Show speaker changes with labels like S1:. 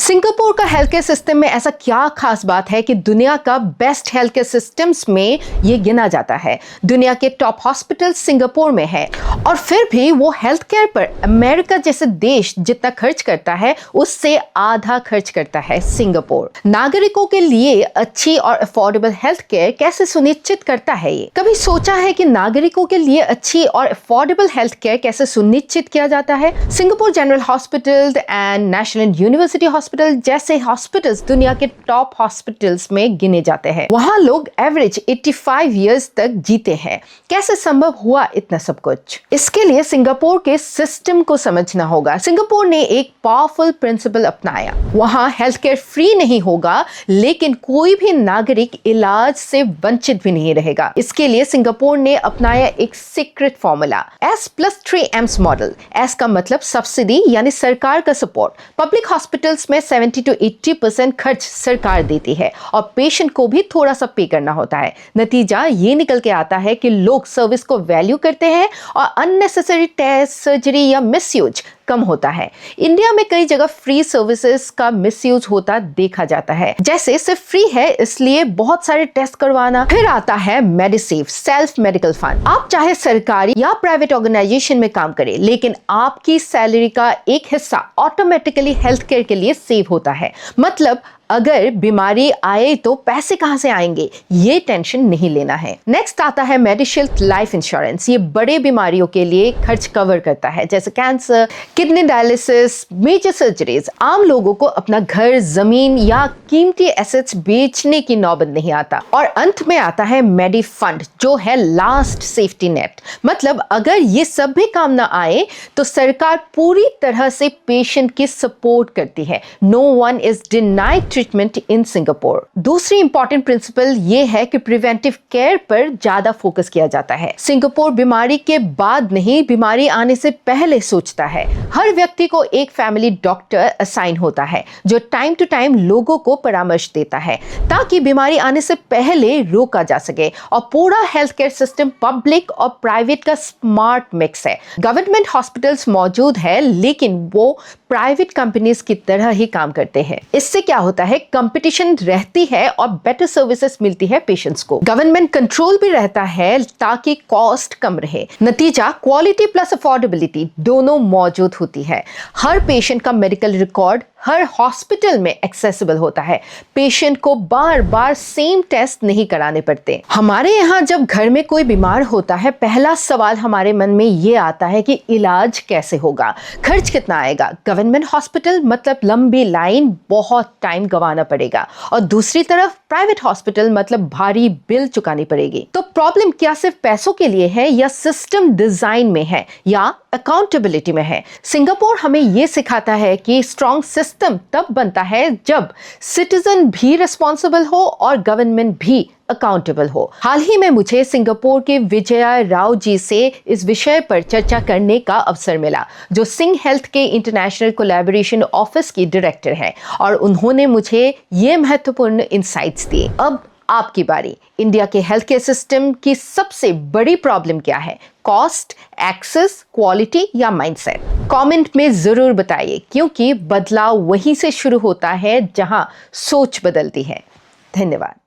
S1: Singapore का health care system में ऐसा क्या खास बात है कि दुनिया का बेस्ट हेल्थ केयर सिस्टम्स में ये गिना जाता है। दुनिया के टॉप हॉस्पिटल सिंगापुर में है और फिर भी वो हेल्थ केयर पर अमेरिका जैसे देश जितना खर्च करता है उससे आधा खर्च करता है सिंगापुर। नागरिकों के लिए अच्छी और अफोर्डेबल हेल्थ केयर कैसे सुनिश्चित करता है ये? कभी सोचा है कि नागरिकों के लिए अच्छी और अफोर्डेबल हेल्थ केयर कैसे सुनिश्चित किया जाता है? Singapore general hospital and national university hospital जैसे हॉस्पिटल्स दुनिया के टॉप हॉस्पिटल्स में गिने जाते हैं। वहां लोग एवरेज 85 इयर्स तक जीते हैं। कैसे संभव हुआ इतना सब कुछ? इसके लिए सिंगापुर के सिस्टम को समझना होगा। सिंगापुर ने एक पावरफुल प्रिंसिपल अपनाया। वहां हेल्थ केयर फ्री नहीं होगा, लेकिन कोई भी नागरिक इलाज से वंचित भी नहीं रहेगा। इसके लिए सिंगापुर ने अपनाया एक secret formula, S+3Ms model. S का मतलब सब्सिडी यानी सरकार का सपोर्ट। पब्लिक हॉस्पिटल्स में 70 to 80% खर्च सरकार देती है और पेशेंट को भी थोड़ा सा पे करना होता है। नतीजा ये निकल के आता है कि लोग सर्विस को वैल्यू करते हैं और अननेसेसरी टेस्ट, सर्जरी या मिसयूज कम होता है। इंडिया में कई जगह फ्री सर्विसेज का मिसयूज होता देखा जाता है, जैसे सिर्फ फ्री है इसलिए बहुत सारे टेस्ट करवाना। फिर आता है मेडिसेव, सेल्फ मेडिकल फंड। आप चाहे सरकारी या प्राइवेट ऑर्गेनाइजेशन में काम करें, लेकिन आपकी सैलरी का एक हिस्सा ऑटोमेटिकली हेल्थ केयर के लिए सेव होता है। मतलब अगर बीमारी आए तो पैसे कहां से आएंगे, ये टेंशन नहीं लेना है। नेक्स्ट आता है मेडिशील्ड लाइफ इंश्योरेंस। ये बड़े बीमारियों के लिए खर्च कवर करता है, जैसे cancer, kidney dialysis, major surgeries. आम लोगों को अपना घर, जमीन या कीमती एसेट्स बेचने की नौबत नहीं आता। और अंत में आता है मेडी फंड, जो है लास्ट सेफ्टी नेट। मतलब अगर ये सब भी काम ना आए तो सरकार पूरी तरह से पेशेंट की सपोर्ट करती है। No one is denied treatment in Singapore. दूसरी इंपॉर्टेंट प्रिंसिपल ये है कि प्रिवेंटिव केयर पर ज्यादा फोकस किया जाता है। सिंगापुर बीमारी के बाद नहीं, बीमारी आने से पहले सोचता है। हर व्यक्ति को एक फैमिली डॉक्टर असाइन होता है जो टाइम टू टाइम लोगों को परामर्श देता है ताकि बीमारी आने से पहले रोका जा सके। और पूरा हेल्थ केयर सिस्टम पब्लिक और प्राइवेट का स्मार्ट मिक्स है। गवर्नमेंट हॉस्पिटल्स मौजूद है, लेकिन वो प्राइवेट कंपनीज की तरह ही काम करते हैं। इससे क्या होता है, कंपटीशन रहती है और बेटर सर्विसेज मिलती है पेशेंट्स को। गवर्नमेंट कंट्रोल भी रहता है ताकि कॉस्ट कम रहे। नतीजा क्वालिटी प्लस अफोर्डेबिलिटी दोनों मौजूद होती है। हर पेशेंट का मेडिकल रिकॉर्ड हर हॉस्पिटल में एक्सेसिबल होता है। पेशेंट को बार बार सेम टेस्ट नहीं कराने पड़ते। हमारे यहाँ जब घर में कोई बीमार होता है, पहला सवाल हमारे मन में ये आता है कि इलाज कैसे होगा, खर्च कितना आएगा। गवर्नमेंट हॉस्पिटल मतलब लंबी लाइन, बहुत टाइम गंवाना पड़ेगा। और दूसरी तरफ प्राइवेट हॉस्पिटल मतलब भारी बिल चुकानी पड़ेगी। तो प्रॉब्लम क्या सिर्फ पैसों के लिए है या सिस्टम डिजाइन में है या अकाउंटेबिलिटी में है? सिंगापुर हमें यह सिखाता है कि स्ट्रॉन्ग सिस्टम तब बनता है जब सिटीजन भी रिस्पॉन्सिबल हो और गवर्नमेंट भी अकाउंटेबल हो। हाल ही में मुझे सिंगापुर के विजया राव जी से इस विषय पर चर्चा करने का अवसर मिला, जो सिंह हेल्थ के इंटरनेशनल कोलैबोरेशन ऑफिस की डायरेक्टर है, और उन्होंने मुझे ये महत्वपूर्ण इंसाइट्स दिए। अब आपकी बारी। इंडिया के हेल्थ केयर सिस्टम की सबसे बड़ी प्रॉब्लम क्या है? कॉस्ट, एक्सेस, क्वालिटी या माइंडसेट? कमेंट में जरूर बताइए, क्योंकि बदलाव वहीं से शुरू होता है जहां सोच बदलती है। धन्यवाद।